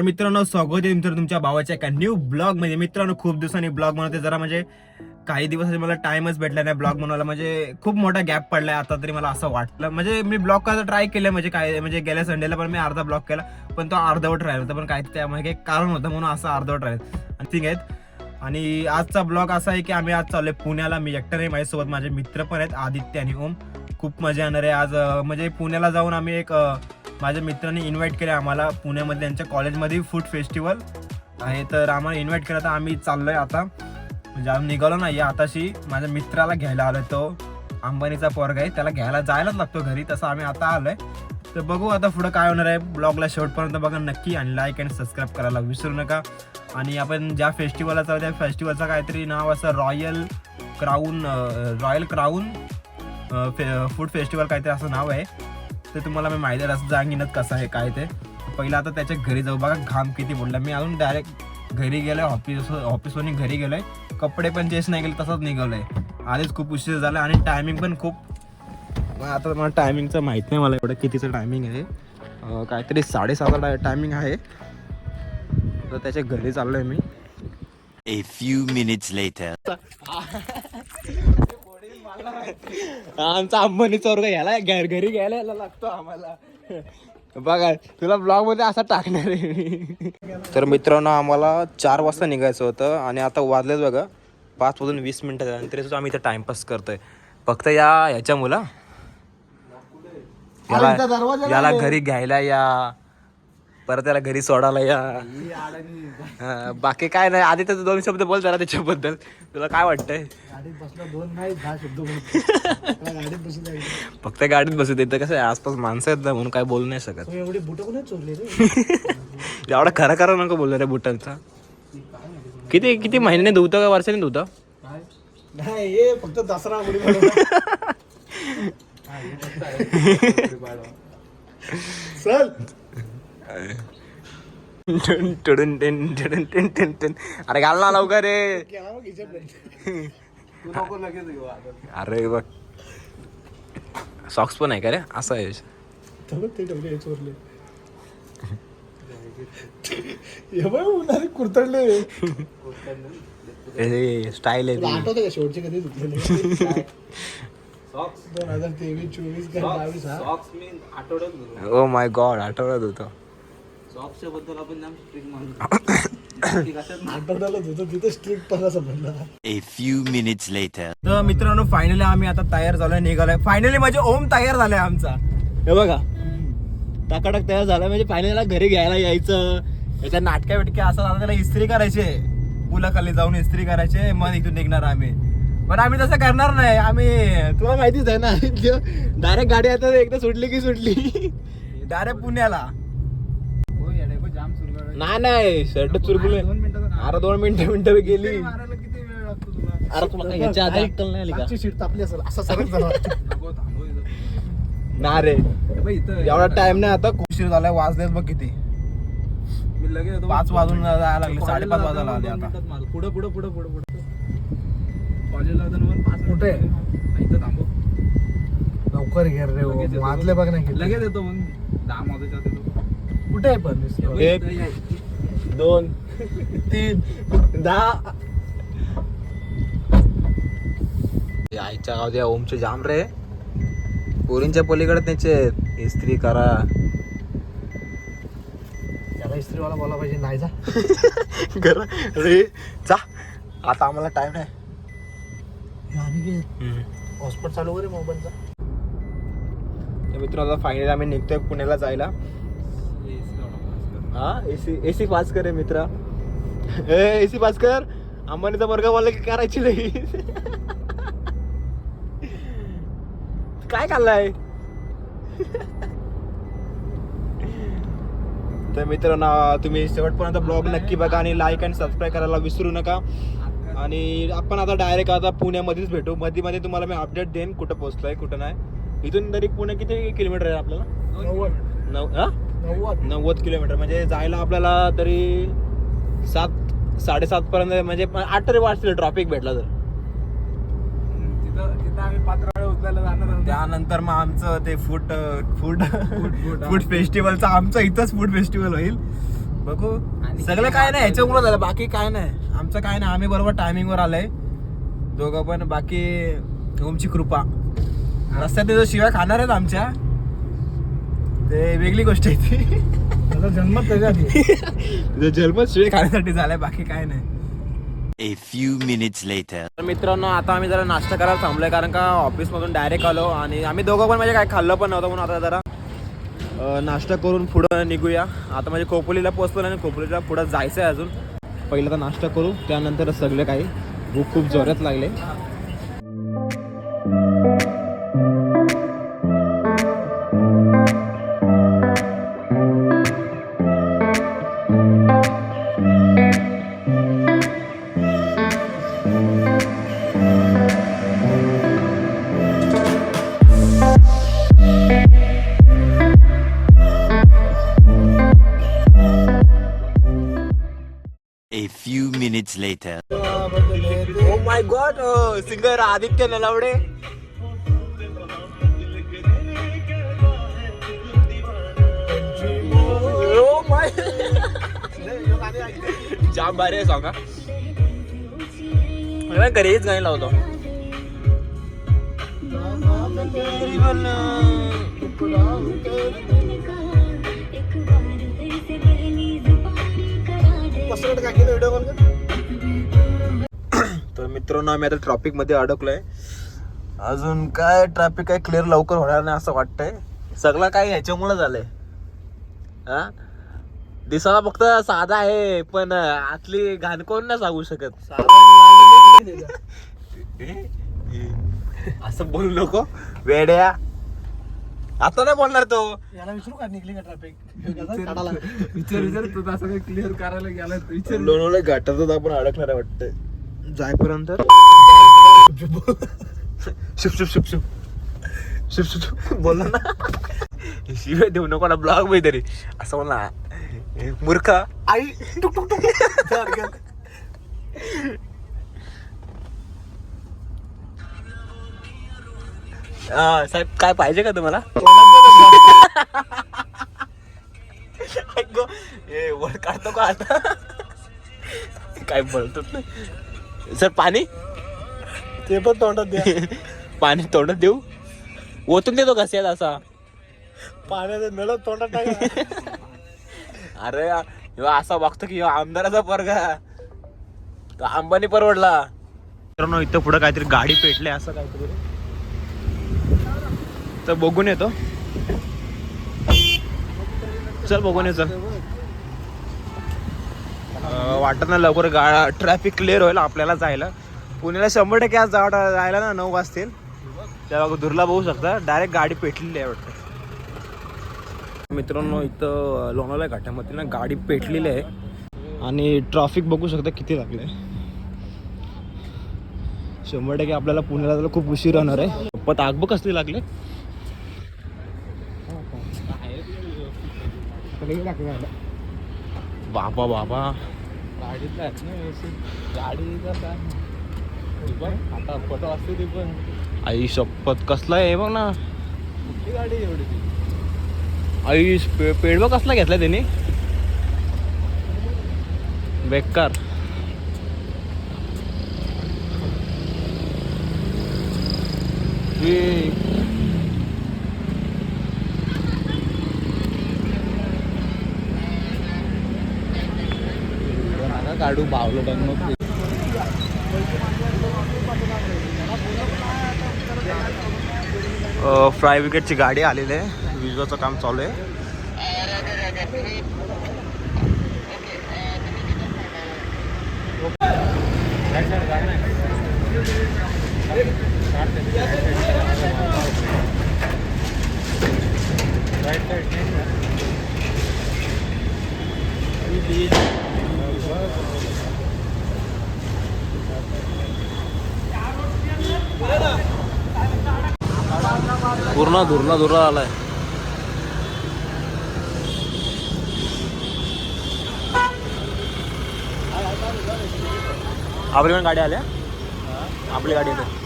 तर मित्रांनो स्वागत आहे तुमच्या भावाच्या एका न्यू ब्लॉग मध्ये. मित्रांनो खूप दिवसांनी ब्लॉग बनवते, जरा म्हणजे काही दिवस मला टाइमच भेटला नाही ब्लॉग बनवायला, म्हणजे खूप मोठा गॅप पडलाय आता तरी मला असं वाटलं. म्हणजे मी ब्लॉग करायला ट्राय केलं, म्हणजे काय म्हणजे गेल्या संडेला पण मी अर्धा ब्लॉग केला, पण तो अर्धवट राहिला होता. पण काय त्यामध्ये काही कारण होतं म्हणून असं अर्धवट राहिलं आणि ठीक आहेत. आणि आजचा ब्लॉग असा आहे की आम्ही आज चाललोय पुण्याला. मी एकटा नाही, माझ्यासोबत माझे मित्र पण आहेत, आदित्य आणि ओम. खूप मजा येणार आहे आज. म्हणजे पुण्याला जाऊन आम्ही एक माझ्या मित्रांनी इन्व्हाइट केलं आम्हाला पुण्यामध्ये, त्यांच्या कॉलेजमध्ये फूड फेस्टिवल आहे, तर आम्हाला इन्व्हाइट केलं. तर आम्ही चाललोय आता, म्हणजे आम्ही निघालो नाही आताशी. माझ्या मित्राला घ्यायला आलोय, तो अंबानीचा पोरगा आहे, त्याला घ्यायला जायलाच लागतो घरी, तसं आम्ही आता आलोय. तर बघू आता पुढं काय होणार आहे. ब्लॉगला शेवटपर्यंत बघा नक्की, आणि लाईक आणि सबस्क्राईब करायला विसरू नका. आणि आपण ज्या फेस्टिवलला चालू त्या फेस्टिवलचं काहीतरी नाव असं रॉयल क्राऊन फूड फेस्टिवल काहीतरी असं नाव आहे. ते तुम्हाला मी माहिती आहे, असं सांगीनच कसं आहे काय ते. पहिलं आता त्याच्या घरी जाऊ. बघा घाम किती पडला. मी अजून डायरेक्ट घरी गेलोय, ऑफिसवरून घरी गेलोय, कपडे पण चेंज नाही केले, तसंच निघालोय. आधीच खूप उशीर झाला आणि टायमिंग पण खूप. आता मला टायमिंगचं माहीत नाही, मला एवढं कितीचं टायमिंग आहे. काहीतरी 7:30 टायमिंग आहे. तर त्याच्या घरी चाललोय मी. A few minutes later. आमचा अंबानीचा वर्ग याला घरी घ्यायला लागतो आम्हाला. बघा तुला ब्लॉग मध्ये असा टाकणार आहे. तर मित्रांनो आम्हाला 4 वाजता निघायचं होतं आणि आता वाजलेच बघा 5:20 आणि तरी सुद्धा आम्ही इथं टाइमपास करतोय. फक्त याच्या मुला याला घरी घ्यायला या, परत त्याला घरी सोडायला या. बाकी काय नाही. आधी तर 2 शब्द बोल जरा त्याच्याबद्दल. तुला काय वाटतंय? फक्त गाडीत बसू देत. कसं आहे आसपास माणसं आहेत ना, म्हणून काय बोलू नाही शकत. एवढे बुट कोणी चोरले रे? एवढा खरं नको बोललो रे बुटांचा. किती महिन्याने धुवतं का वर्षाने धुवतं? नाही, हे फक्त दसरा चल. अरे घाल ना लवकर रे. अरे बघ सॉक्स पण आहे का रे? असं आहे. ते चोरले उन्हाळी कुरतडले. स्टाईल आहे. आठवतं का शेवटचे कधी धुतलेले? 2023, 24 का 22 हा? ओ माय गॉड, आठवड्यात होतं. आठवड्याला धुतो तिथे स्ट्रिक्ट पण समजला. A few minutes later. तर मित्रांनो फायनली आम्ही आता तयार झालोय, निघालोय. फायनली म्हणजे ओम तयार झालाय आमचा. हे बघा टाकाटाक तयार झालाय, म्हणजे फायनली घरी घ्यायला यायचं. याच्या नाटक्या बिटक्या असं झालं, त्याला इस्त्री करायचे, पुलाखाली जाऊन इस्त्री करायचे, मग इथून निघणार आम्ही. पण आम्ही तसं करणार नाही. आम्ही तुला माहितीच आहे ना, डायरेक्ट गाडी आता एकदा सुटली की सुटली डायरेक्ट पुण्याला. नाही शर्ट चुरकुले. अरे 2 मिनिटं गेली. अरे तुला काय याच्या आधी अक्कल नाही आली का? सीट तापली असेल असा सरळ झाला. ना रे एवढा टाइम नाही. आता खूप उशीर झालाय. वाजलेत बघ किती. 5 वाजून जायला लागले. 5:30 वाजायला आले आता. पुढे कॉलेजला कुठे लवकर घे रे. वाजले बघ नाही लगेच येतो. मग 10 वाजायच्या कुठे आहे पण? 1 2 3 10. आईच्या गाव द्या ओमचे जाम रे. पोरींच्या पलीकडे त्याचे इस्त्री करा. त्याला इस्त्रीवाला बोला पाहिजे. नाही जा करा रे जा. आता आम्हाला टाइम आहे. हॉस्पिटल चालू करे मोबाईलचा. मित्रांनो फायनली आम्ही निघतोय पुण्याला जायला. हा एसी पास करे मित्रा. एसी पास कर. अंबानीचा वर्ग बोलला की करायची नाही. काय खाल्लाय? तर मित्रांनो तुम्ही शेवटपर्यंत ब्लॉग नक्की बघा आणि लाईक आणि सबस्क्राईब करायला विसरू नका. आणि आपण आता डायरेक्ट आता पुण्यामध्येच भेटू. मध्ये तुम्हाला मी अपडेट देईन कुठं पोहोचलोय कुठं नाही. इथून तरी पुणे किती किलोमीटर आहे आपल्याला? 90 किलोमीटर. म्हणजे जायला आपल्याला तरी 7-7:30 पर्यंत, म्हणजे 8 तरी वाजतील ट्रॉफिक भेटला तर. तिथं आम्ही पात्राळे उचलायला जाणार. त्यानंतर मग आमचं ते फूड फेस्टिवलचं आमचं इथंच फूड फेस्टिवल होईल. बघू सगळं काय नाही ह्याच्यामुळे झालं, बाकी काय नाही आमचं काय नाही. आम्ही बरोबर टायमिंगवर आलंय दोघं पण. बाकी तुमची कृपा. रस्त्यात जो शिवाय खाणार आहेत आमच्या ते वेगळी गोष्ट आहे ती. जन्मत जन्मच शिवाय खाण्यासाठी झालाय, बाकी काय नाही. A few minutes later. तर मित्रांनो आता आम्ही जरा नाश्ता करायला थांबलोय, कारण का ऑफिसमधून डायरेक्ट आलो आणि आम्ही दोघं पण म्हणजे काय खाल्लं पण नव्हतं, म्हणून आता जरा नाश्ता करून पुढं निघूया. आता म्हणजे खोपोलीला पोहोचलो आणि खोपोलीला पुढं जायचं आहे अजून. पहिलं तर नाश्ता करू, त्यानंतर सगळे काही भूक खूप जोरात लागले. A few minutes later. Oh my god, singer Aditya Nalawade. Oh my जाम भारी आहे सॉंग. घरीच गाणी लावतो. तर मित्रांनो आम्ही आता ट्रॅफिक मध्ये अडकलोय. अजून काय ट्रॅफिक काय क्लिअर लवकर होणार नाही असं वाटतंय. सगळं काय ह्याच्यामुळे झालंय. हा दिसायला फक्त साधा आहे, पण आतली घाण कोण नाही सांगू शकत. असं बोलू नको वेड्या. आता नाही बोलणार तो. याला विचारू का निघली का ट्रॅफिक? विचार तू असं काही क्लिअर करायला गेला विचार. लोणावळा घाटातच आपण अडकणार आहे वाटतंय जायपर्यंत. शुभ शुभ शुभ शुभ शुभ शुभ बोलला ना. शिवाय देऊ नको ना ब्लॉग मध्ये तरी. असं बोलला मूर्खा आई. टुक टुक टुक. साहेब काय पाहिजे का तुम्हाला? वर काढतो का आता? काय बोलतो ना सर. पाणी ते पण तोंडात द्या. पाणी तोंडात देऊ? ओतून देतो घस्यात असा. पाण्याचं नळ तोंडात टाका. अरे असा बघतो की आमदाराचा पोरगा तो अंबानी परवडला. मित्रांनो इथं पुढं काहीतरी गाडी पेटले असं काहीतरी, तर बघून येतो. चल बघून ये चल. वाटत ना लवकर ट्रॅफिक क्लिअर होईल आपल्याला जायला. पुण्याला 100% आज जायला ना 9 वाजतील. तेव्हा दुर्ला बघू शकता डायरेक्ट गाडी पेटलेली आहे वाटतं. मित्रांनो इथं लोणावळा घाटामध्ये ना गाडी पेटलेली आहे आणि ट्रॅफिक बघू शकता किती लागले. 100% आपल्याला पुण्याला जायला खूप उशीर राहणार आहे. पण आग बघ कसली लागले. बाबा बाबा आता फोटो असते ती पण. आई शपथ कसला आहे बघ ना. कुठली गाडी एवढी ती? आई पेडवा कसला घेतला त्याने बेकार. काढू बावलो मग. फ्राय विकेटची गाडी आलेली आहे. विजवाचं काम चालू आहे. पूर्ण धुरला आलाय. आपली पण गाडी आल्या. आपली गाडी येते.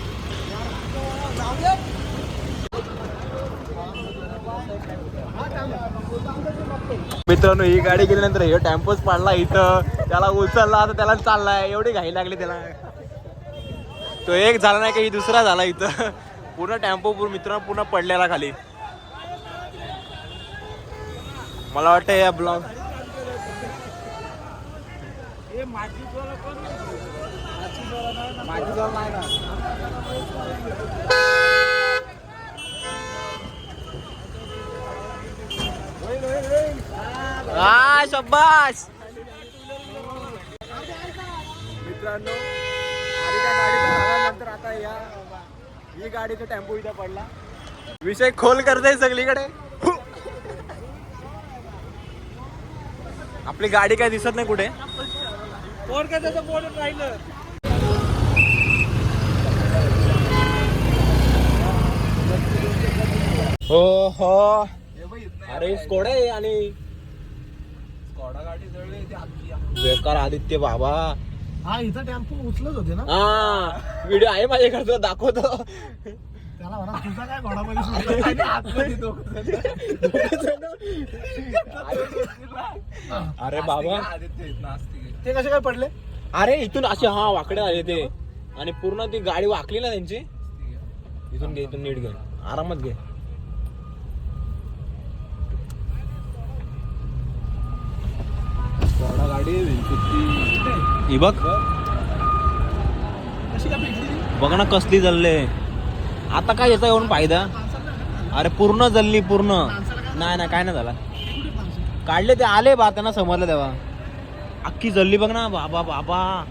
मित्रांनो ही गाडी गेल्यानंतर हे टेम्पोच पाडला इथं, त्याला उचलला आता त्याला चाललाय, एवढी घाई लागली त्याला. तो एक झाला नाही काही दुसरा झाला इथं, पूर्ण टेम्पो मित्रांनो पूर्ण पडलेला खाली. मला वाटतं या ब्लॉग शब्बाश मित्रांनो. नंतर आता ही गाडीचा टेम्पो इथं पडला, विषय खोल करताय सगळीकडे. आपली गाडी काय दिसत नाही कुठे. राहिलं हो हो. अरे स्कोडा आहे आणि स्कॉडा गाडी जळली बेकार आदित्य बाबा. हा इथं टेम्पो उचलत होते ना. हा व्हिडिओ आहे माझ्याकडे, दाखवतो. त्याला म्हणा तुझा काय घोडामध्ये अरे बाबा ते कसे काय पडले. अरे इथून असे हा वाकडे आले ते, आणि पूर्ण ती गाडी वाकली ना त्यांची. इथून घे, इथून नीट घे, आरामात घे. गाडी ही बघ बघ ना कसली जळले. आता काय याचा येऊन फायदा. अरे पूर्ण जळली पूर्ण. नाही नाही काय नाही झाला, काढले ते आले बा, त्यांना समजलं तेव्हा. अख्खी जळली बघ ना बाबा बाबा.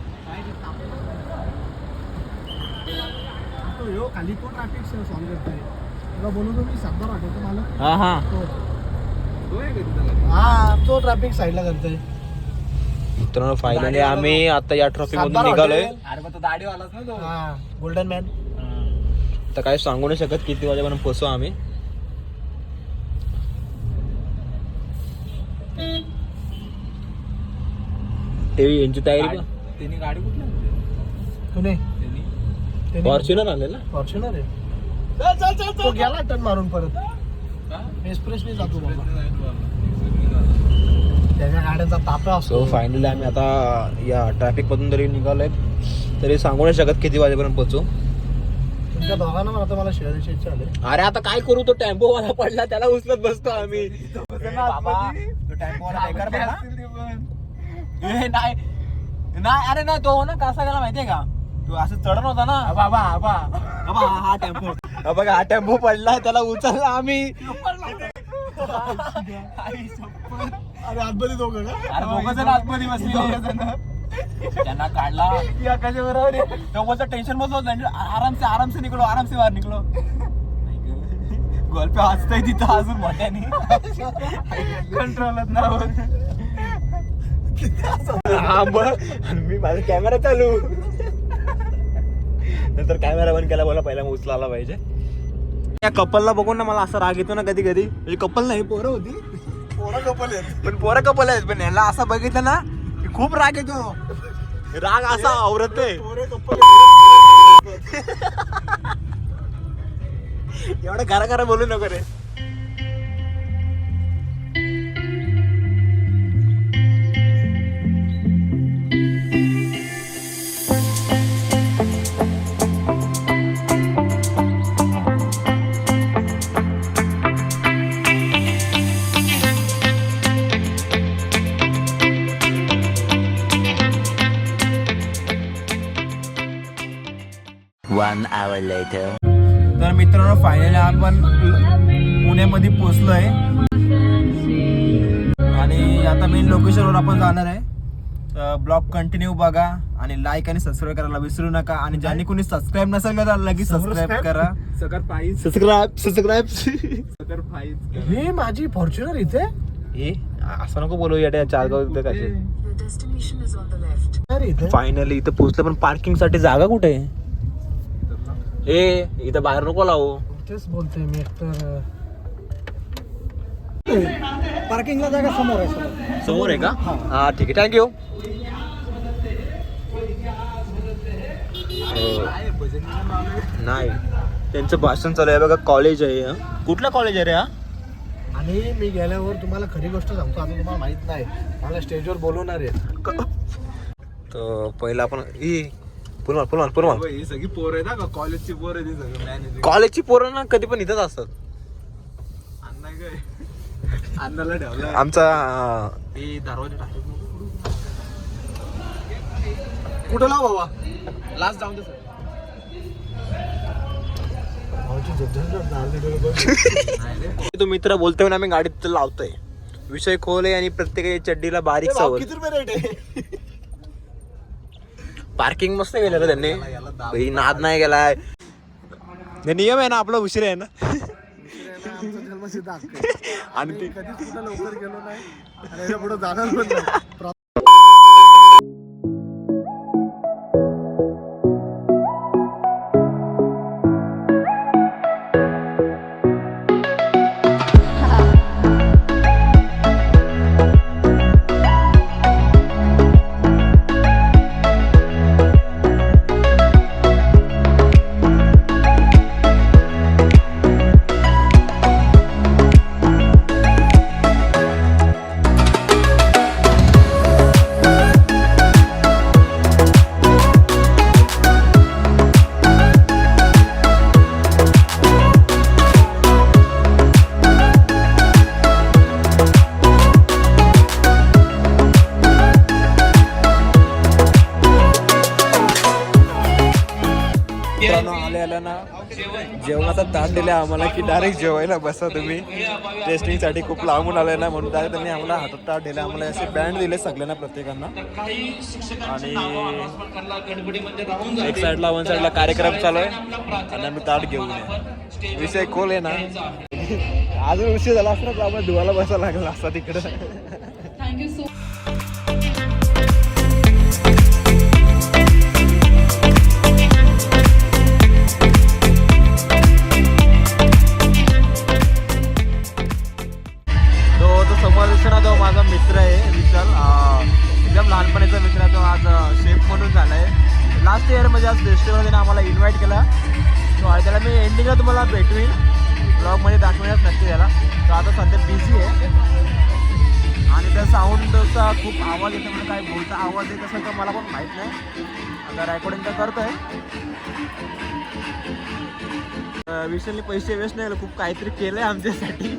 खाली तो ट्रॅफिक सॉल्व करतोय. तुला बोलतो मी सातबार आठवतो मला. हा हा हा तो ट्रॅफिक साईडला करतोय. मित्रांनो फायनली आम्ही आता या ट्रॉफिक मधून निघालोय. अरे मग तो दाढीवालाच ना तो. हा गोल्डन मॅन. तर काय सांगू नाही शकत किती वाजेपर्यंत पोहोचू आम्ही. यांची तयारी त्यांनी गाडी कुठली आणली? तुने त्यांनी फॉर्च्युनर आलेला. फॉर्च्युनर आहे. तो गेला टर्न मारून परत. एक्सप्रेसने जातो बाबा. त्याच्या गाड्यांचा तापा असतो. सो फायनली आम्ही आता या ट्रॅफिक मधून जरी निघालोय तरी सांगू नाही शकत किती वाजेपर्यंत पोहोचू. तुमच्या दोघांना पण आता मला शेअरची इच्छा आली. अरे आता काय करू, तो टेम्पो वाला पडला त्याला उचलत बसतो आम्ही. नाही नाही अरे नाही तो ना कसा गेला माहितीये का, तू असं चढण होता ना बाबा. हा टेम्पो बघा, हा टेम्पो पडला त्याला उचलला आम्ही. अरे आतमध्ये दोघं का. अरे दोघं जण आतमध्ये बसले, त्यांना काढला बरोबर. तो बोलता टेन्शन बसवत नाही, आराम से निघलो, आराम से बाहेर निघलो. गोल पे वाजतंय तिथं अजून मोठ्याने, कंट्रोलच ना मी माझा कॅमेरा चालू. नंतर कॅमेरा बंद केला, बोला पहिला उचला आला पाहिजे. या कपलला बघून ना मला असा राग येतो ना कधी कधी. म्हणजे कपल नाही, पोरं होती. पोरं कपल आहेत. पण पोरं कपल आहेत, पण ह्याला असं बघितलं ना की खूप राग येतो. राग असा आवरत आहे. पोरं कपल एवढं खरं खरं बोलू नको रे. One hour later. तर मित्रांनो फायनली आपण पुण्यामध्ये पोहोचलोय आणि आता मेन लोकेशनवर आपण जाणार आहे. ब्लॉग कंटिन्यू बघा आणि लाईक आणि सबस्क्राईब करायला विसरू नका. आणि ज्यांनी कोणी सबस्क्राईब नसेल केलं लगेच सबस्क्राईब करा. सबस्क्राईब ही माझी फॉर्च्युनर इथे. हे असं नको बोलू या चार गाव कसे. अरे इथे फायनली इथं पोहोचलं, पण पार्किंग साठी जागा कुठे आहे. इथं बाहेर नको लावू. तेच बोलतोय मी. एकतर पार्किंगला जागा समोर आहे. समोर आहे का. हा ठीक आहे, थँक्यू. नाही त्यांचं भाषण चालू आहे बघा. कॉलेज आहे. कुठलं कॉलेज आहे रे हा. आणि मी गेल्यावर तुम्हाला खरी गोष्ट सांगतो, आता तुम्हाला माहित नाही, मला स्टेजवर बोलवणार आहे. तर पहिला आपण पुरमान ही सगळी पोर आहे ना का, कॉलेजची पोर आहे ती सगळं मॅनेजर. कॉलेजची पोरं ना कधी पण इथंच असतात. अण्णा काय अण्णाला ठेवला आमचा हे दरवाजा टाकतो कुठं लाव बाबा, लास्ट जाऊन दे सर. तो मित्र बोलतोय ना, आम्ही गाडीत लावतोय, विषय खोल आहे आणि प्रत्येक चड्डीला बारीक सवय. किती रुपये रेट आहे? पार्किंग मस्त केलेलं त्यांनी, काही नाद नाही गेलाय. नियम आहे ना आपला, उशीर आहे ना. आमचा जन्मसिद्ध हक्क आहे. आणि मी कधीच कुठं लवकर गेलो नाही आणि याच्या पुढे जाणार पण नाही. आल्या ना जेवणाचा ताट दिला आम्हाला की डायरेक्ट जेवायला बसा तुम्ही. टेस्टिंगसाठी खूप लांबून आले ना, म्हणून डायरेक्ट त्यांनी आम्हाला हातात ताट दिले. आम्हाला असे बँड दिले सगळ्यांना, प्रत्येकांना. आणि एक साईडला वन साईडला कार्यक्रम चालू आहे आणि आम्ही ताट घेऊन आहे. विषय खोल आहे ना, अजून उशीर झाला असता तर आम्हाला धुवायला बसायला लागला असता तिकडं. थँक्यू सो तो माझा मित्र आहे विशाल, एकदम लहानपणीचा मित्र आहे. तो आज शेफ म्हणून झाला आहे. लास्ट इयर म्हणजे आज फेस्टिवलने आम्हाला इन्व्हाइट केला. तो त्याला मी एंडिंगला तुम्हाला भेटवीन, ब्लॉगमध्ये दाखवण्यास नक्की त्याला. तो आता सध्या बिझी आहे आणि त्या साऊंडचा खूप आवाज येतो, म्हणजे काय बोलता आवाज येत असेल तर मला पण माहीत नाही. आता रेकॉर्डिंग तर करतो आहे. विशालने पैसे वेस्ट नाही, खूप काहीतरी केलं आहे आमच्यासाठी.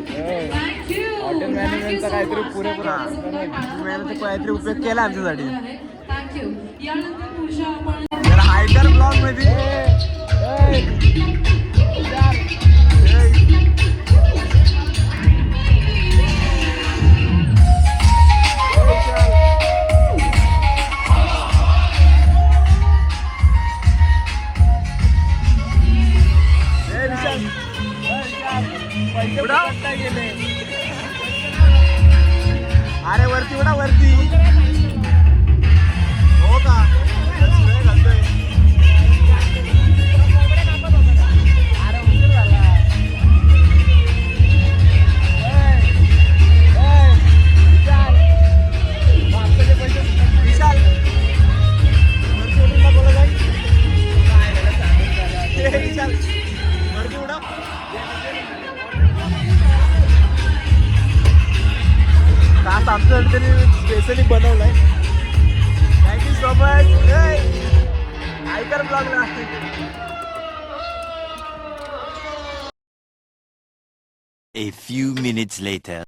हॉटेल मॅनेजमेंटचा काहीतरी पुरेपूर मेहनत काहीतरी उपयोग केला आमच्यासाठी. थँक्यू. यानंतर पुढच्या आपण तर हायकर ब्लॉग मध्ये अरे वरती उडा वरती. हो का? आमचं त्यांनी स्पेशली बनवलंय. Thank you so much. हायकर ब्लॉगला A few minutes later.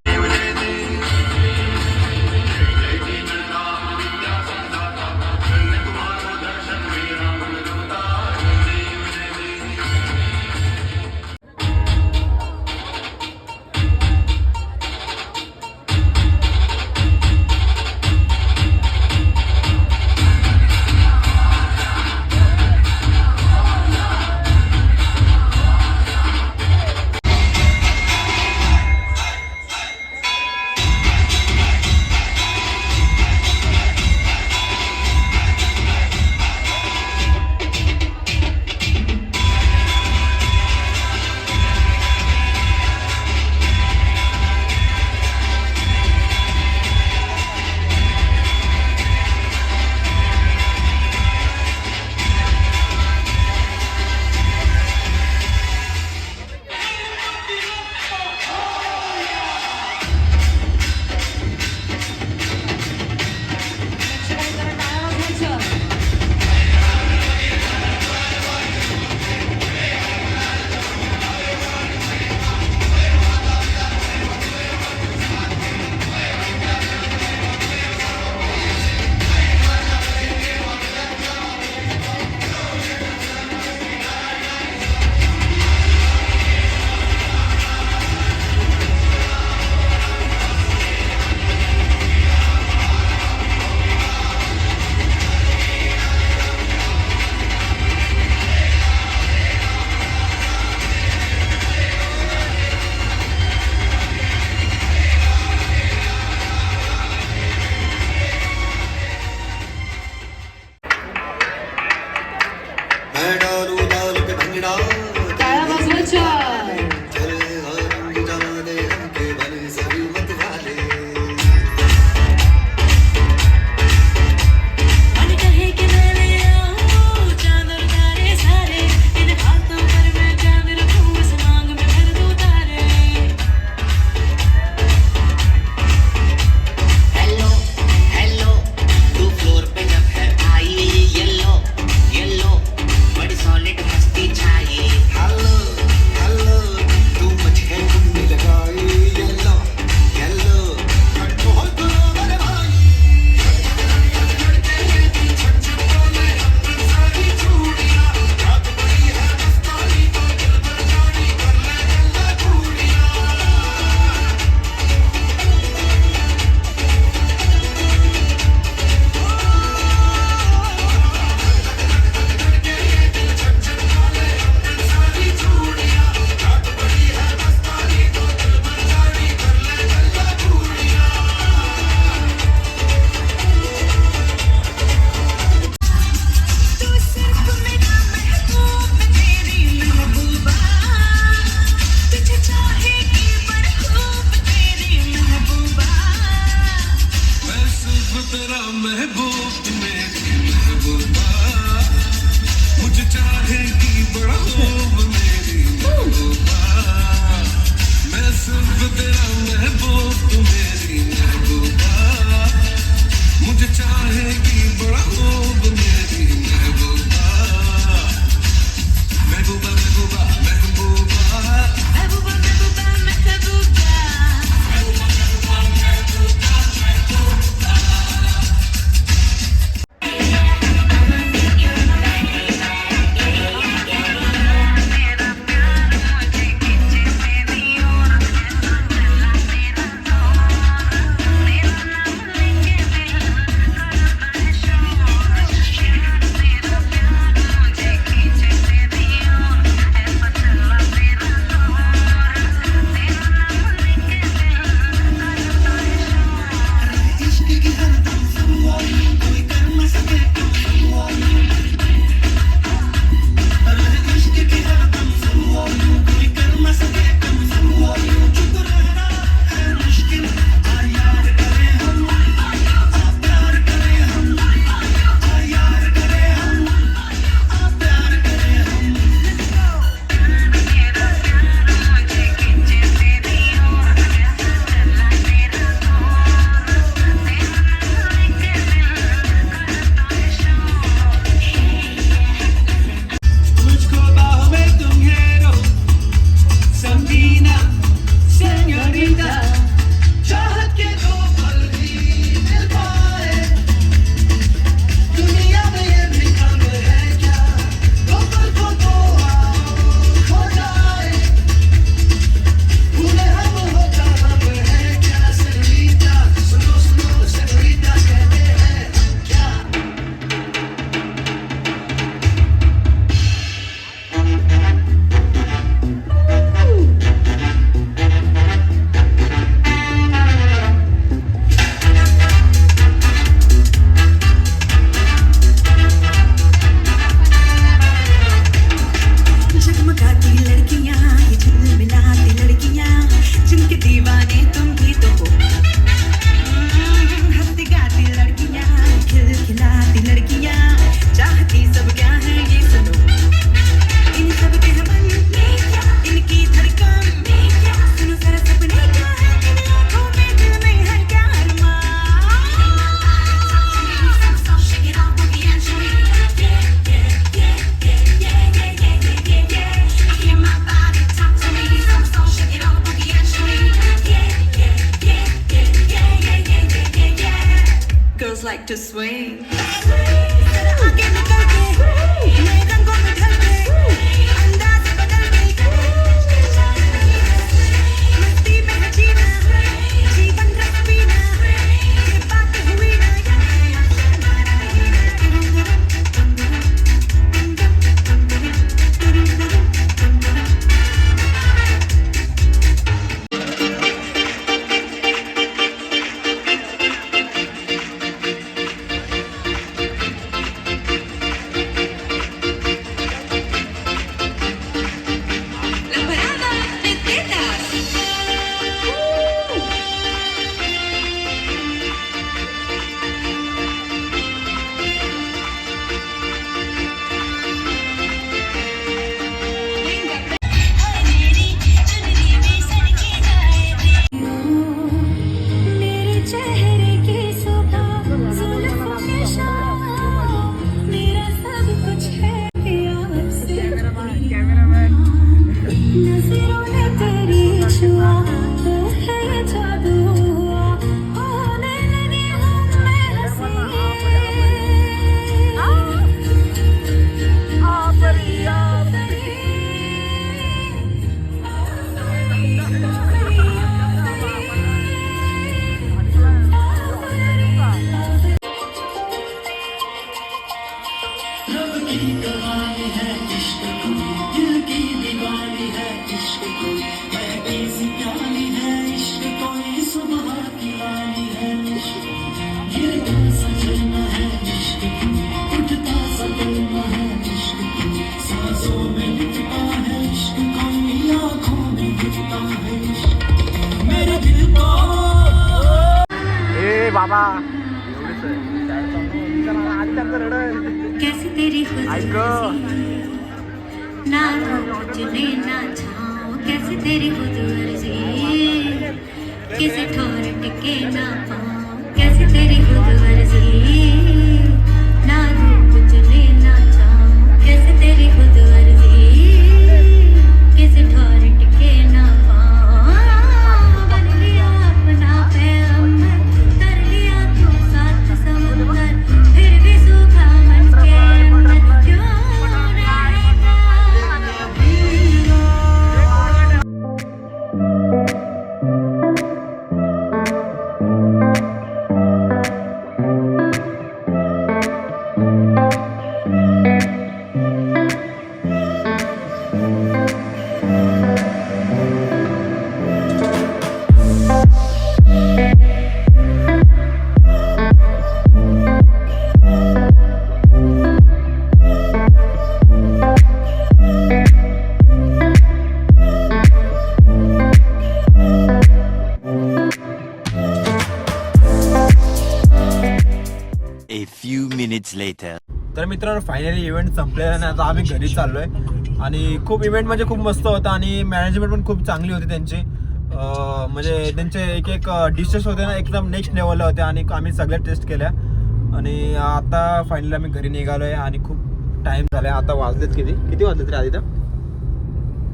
दीवाने तुम भी तो हो। हंसती गाती लड़कियां, खिलखिलाती लड़कियां, चाहती सब क्या है ये सुनो। इन सब के मन, इनकी धड़कन, सुनो जरा सपने क्या है इन आँखों में, दिल में है क्या अरमान। Girls like to swing. आगे निकल के, नए रंगों में ढल के, अंदाज बदल के, मस्ती में है जीना, जीवन रस पीना, ये बात हुई ना La parada de tetas. मेरे चेहरे की सुबह, जुल्फों में शाम, मेरा सब कुछ है आपसे। नज़रों ने तेरी छुआ, तो है ये जादू, होने लगी हूँ मैं हंसी। ए बाबा कैसे तेरी खुद ना तुझने ना छाओ, कैसे तेरी खुद वर्जी, किसी ठोर टिके ना पाओ, कैसे तेरी खुद वर्जी, ना तुझने ना छाओ, कैसे तेरी खुद वर्जी, किसी ठोर टिके ना पाओ। बन लिया अपना पैगंबर, कर लिया तू साथ समुंदर, फिर भी सूखा मन के अंदर क्यों रहेगा। A few minutes later. तर मित्रांनो फायनली इव्हेंट संपलेला नाही, आता आम्ही घरी चाललोय आणि खूप इव्हेंट म्हणजे खूप मस्त होता आणि मॅनेजमेंट पण खूप चांगली होती त्यांची. म्हणजे त्यांचे एक एक डिशेस होते ना एकदम नेक्स्ट लेवलला होते आणि आम्ही सगळ्या टेस्ट केल्या आणि आता फायनली आम्ही घरी निघालोय आणि खूप टाइम झालाय. आता वाजलेत किती वाजलेत रे आधी? तर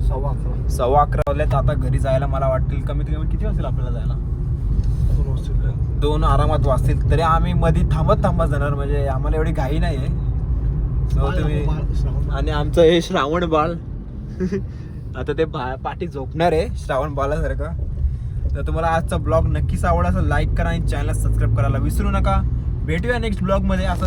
11:15 वाजलेत. आता घरी जायला मला वाटतील कमीत कमी किती वाजतील आपल्याला जायला? 2 आरामात वाजतील. तरी आम्ही मध्ये थांबत जाणार, म्हणजे आम्हाला एवढी घाई नाही आहे. तुम्ही आणि आमचं हे श्रावण बाळ आता ते पाठी झोपणार आहे श्रावण बाळासारखं. तर तुम्हाला आजचा ब्लॉग नक्कीच आवडला असेल, लाईक करा आणि चॅनलला सबस्क्राईब करायला विसरू नका. भेटूया नेक्स्ट ब्लॉग मध्ये असं.